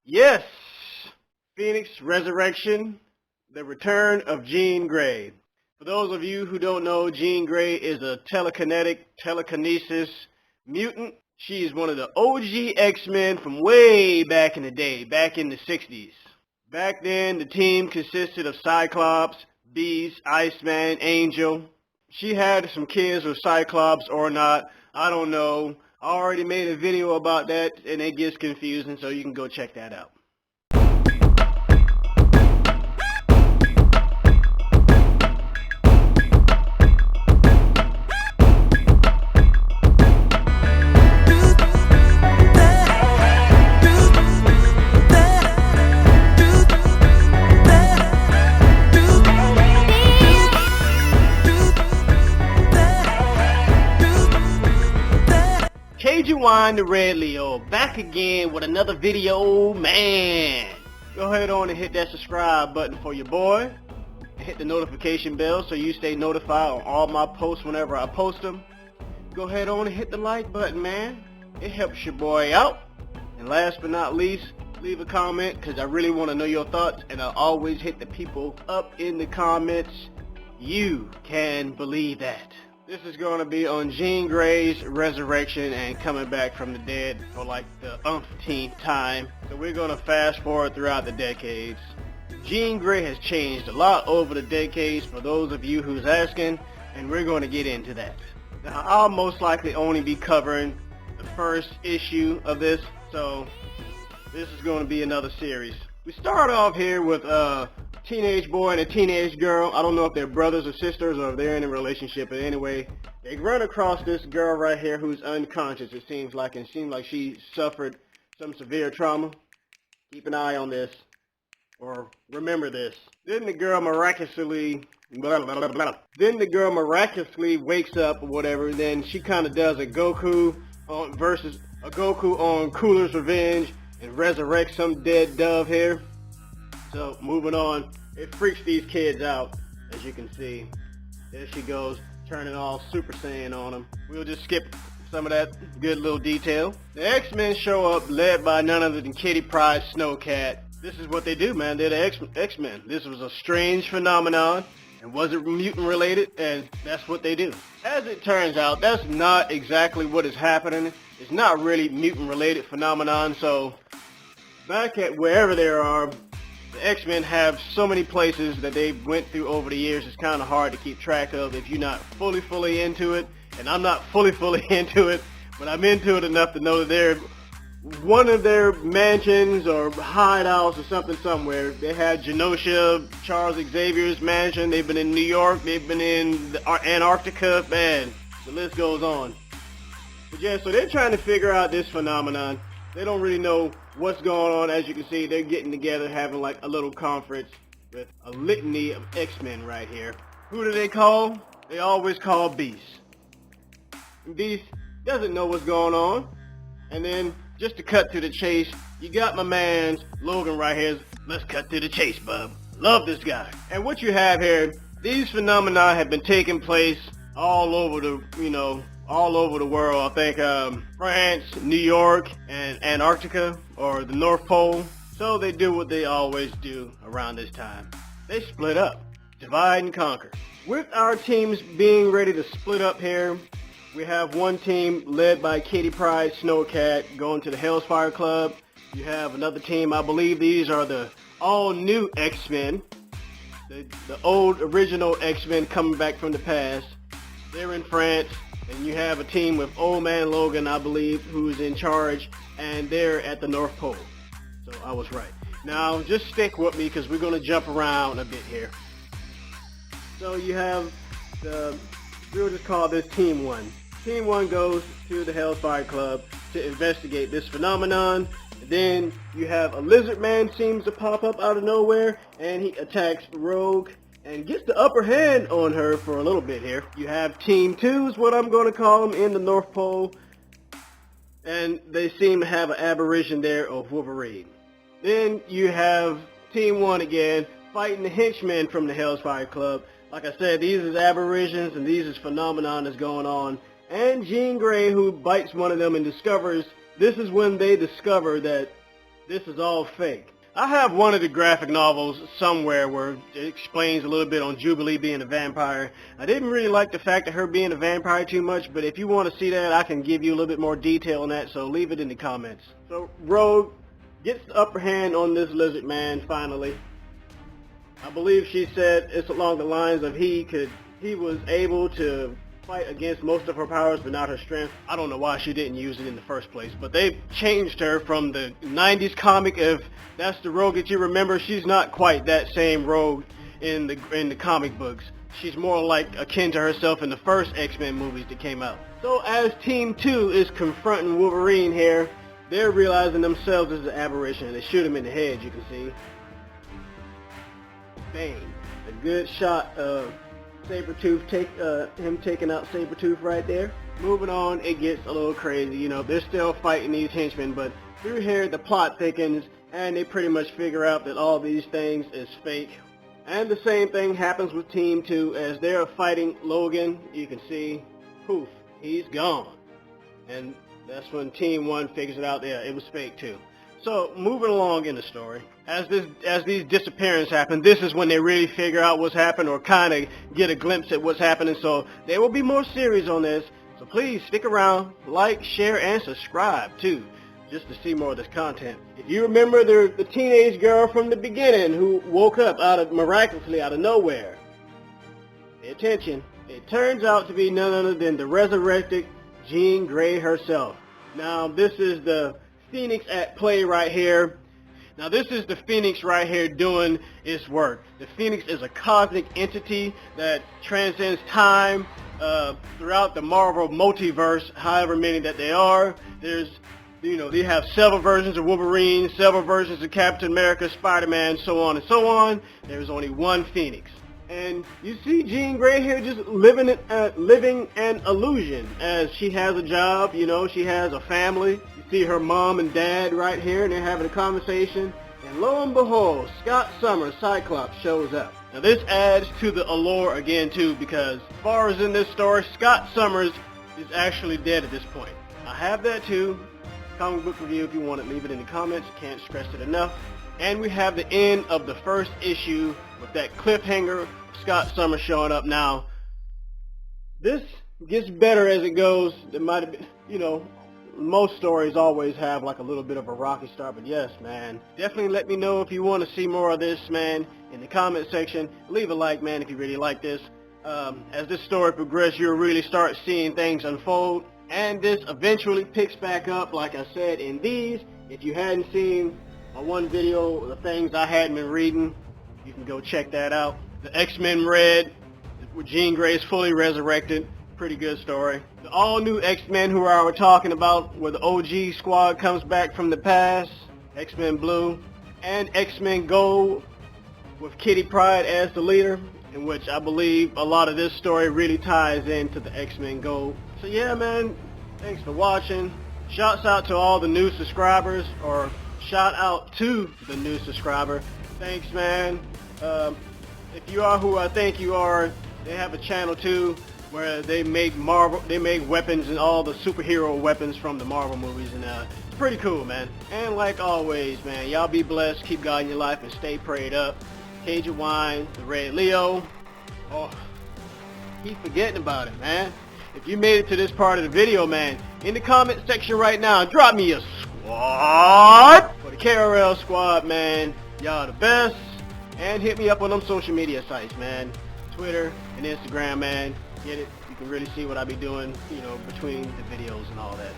Yes, Phoenix Resurrection, the return of Jean Grey. For those of you who don't know, Jean Grey is a telekinesis mutant. She is one of the OG X-Men from way back in the day, back in the 60s. Back then, the team consisted of Cyclops, Beast, Iceman, Angel. She had some kids with Cyclops or not, I don't know. I already made a video about that and it gets confusing, so you can go check that out. KG1 the Red Leo, back again with another video, man. Go ahead on and hit that subscribe button for your boy. And hit the notification bell so you stay notified on all my posts whenever I post them. Go ahead on and hit the like button, man. It helps your boy out. And last but not least, leave a comment because I really want to know your thoughts, and I always hit the people up in the comments. You can believe that. This is going to be on Jean Grey's resurrection and coming back from the dead for like the umpteenth time. So we're going to fast forward throughout the decades. Jean Grey has changed a lot over the decades for those of you who's asking, and we're going to get into that. Now I'll most likely only be covering the first issue of this, so this is going to be another series. We start off here with teenage boy and a teenage girl. I don't know if they're brothers or sisters or if they're in a relationship, but anyway, they run across this girl right here who's unconscious, it seems like, and it seems like she suffered some severe trauma. Keep an eye on this, or remember this. Then the girl miraculously wakes up or whatever. Then she kind of does a Goku versus a Goku on Cooler's Revenge and resurrects some dead dove here. So moving on, it freaks these kids out, as you can see. There she goes, turning all Super Saiyan on them. We'll just skip some of that good little detail. The X-Men show up, led by none other than Kitty Pryde Snowcat. This is what they do, man. They're the X-Men. This was a strange phenomenon and wasn't mutant related, and that's what they do. As it turns out, that's not exactly what is happening. It's not really mutant related phenomenon, so back at wherever they are, the X-Men have so many places that they went through over the years, it's kind of hard to keep track of if you're not fully into it. And I'm not fully into it, but I'm into it enough to know that they're one of their mansions or hideouts or something somewhere. They had Genosha, Charles Xavier's mansion, they've been in New York, they've been in Antarctica, man, the list goes on. But yeah, so they're trying to figure out this phenomenon. They don't really know what's going on. As you can see, they're getting together, having like a little conference with a litany of X-Men right here. Who do they call? They always call Beast. And Beast doesn't know what's going on. And then, just to cut to the chase, you got my man Logan right here. Let's cut to the chase, bub. Love this guy. And what you have here, these phenomena have been taking place all over the, all over the world. I think France, New York, and Antarctica, or the North Pole. So they do what they always do around this time. They split up, divide and conquer. With our teams being ready to split up here, we have one team led by Kitty Pryde Snowcat going to the Hellfire Club. You have another team, I believe these are the all-new X-Men. The old original X-Men coming back from the past. They're in France. And you have a team with Old Man Logan, I believe, who's in charge, and they're at the North Pole. So I was right. Now, just stick with me because we're going to jump around a bit here. So you have we'll just call this Team 1. Team 1 goes to the Hellfire Club to investigate this phenomenon. Then you have a Lizard Man seems to pop up out of nowhere, and he attacks Rogue and gets the upper hand on her for a little bit here. You have Team 2 is what I'm going to call them in the North Pole. And they seem to have an aberration there of Wolverine. Then you have Team 1 again, fighting the henchmen from the Hellfire Club. Like I said, these is aberrations and these is phenomenon that's going on. And Jean Grey, who bites one of them and discovers, this is when they discover that this is all fake. I have one of the graphic novels somewhere where it explains a little bit on Jubilee being a vampire. I didn't really like the fact of her being a vampire too much, but if you want to see that, I can give you a little bit more detail on that, so leave it in the comments. So Rogue gets the upper hand on this lizard man finally. I believe she said it's along the lines of he was able to fight against most of her powers but not her strength. I don't know why she didn't use it in the first place, but they changed her from the 90s comic. If that's the Rogue that you remember, she's not quite that same Rogue in the comic books. She's more like akin to herself in the first X-Men movies that came out. So as Team 2 is confronting Wolverine here, they're realizing themselves as an aberration and they shoot him in the head, you can see. Bang. A good shot of Sabretooth, him taking out Sabretooth right there. Moving on, it gets a little crazy. You know, they're still fighting these henchmen, but through here the plot thickens and they pretty much figure out that all these things is fake. And the same thing happens with Team 2 as they're fighting Logan. You can see, poof, he's gone. And that's when Team 1 figures it out. Yeah, it was fake too. So moving along in the story, as these disappearances happen, this is when they really figure out what's happened or kind of get a glimpse at what's happening. So there will be more series on this. So please stick around, like, share, and subscribe too, just to see more of this content. If you remember the teenage girl from the beginning who woke up miraculously out of nowhere, pay attention. It turns out to be none other than the resurrected Jean Grey herself. Now this is the Phoenix at play right here. Now this is the Phoenix right here doing its work. The Phoenix is a cosmic entity that transcends time throughout the Marvel multiverse, however many that they are. There's, you know, they have several versions of Wolverine, several versions of Captain America, Spider-Man, so on and so on. There's only one Phoenix. And you see Jean Grey here just living an illusion, as she has a job, you know, she has a family. You see her mom and dad right here, and they're having a conversation. And lo and behold, Scott Summers, Cyclops, shows up. Now this adds to the allure again too, because as far as in this story, Scott Summers is actually dead at this point. I have that too. Comic book review if you want it, leave it in the comments. Can't stress it enough. And we have the end of the first issue with that cliffhanger, Scott Summers showing up. Now, this gets better as it goes. It might have been, you know, most stories always have like a little bit of a rocky start, but yes, man, definitely let me know if you want to see more of this, man, in the comment section. Leave a like, man, if you really like this. As this story progresses, you'll really start seeing things unfold, and this eventually picks back up, like I said, in these. If you hadn't seen my one video, the things I hadn't been reading, you can go check that out. The X-Men Red, with Jean Grey is fully resurrected. Pretty good story. The all-new X-Men who I were talking about, where the OG squad comes back from the past. X-Men Blue. And X-Men Gold, with Kitty Pryde as the leader, in which I believe a lot of this story really ties into the X-Men Gold. So yeah, man, thanks for watching. Shouts out to all the new subscribers, or shout out to the new subscriber. Thanks, man. If you are who I think you are, they have a channel too where they make weapons and all the superhero weapons from the Marvel movies, and it's pretty cool, man. And like always, man, y'all be blessed, keep God in your life, and stay prayed up. Cajun Wine, the Red Leo. Oh, keep forgetting about it, man. If you made it to this part of the video, man, in the comment section right now, drop me a squad for the KRL squad, man. Y'all the best. And hit me up on them social media sites, man. Twitter and Instagram, man. Get it? You can really see what I be doing, you know, between the videos and all that.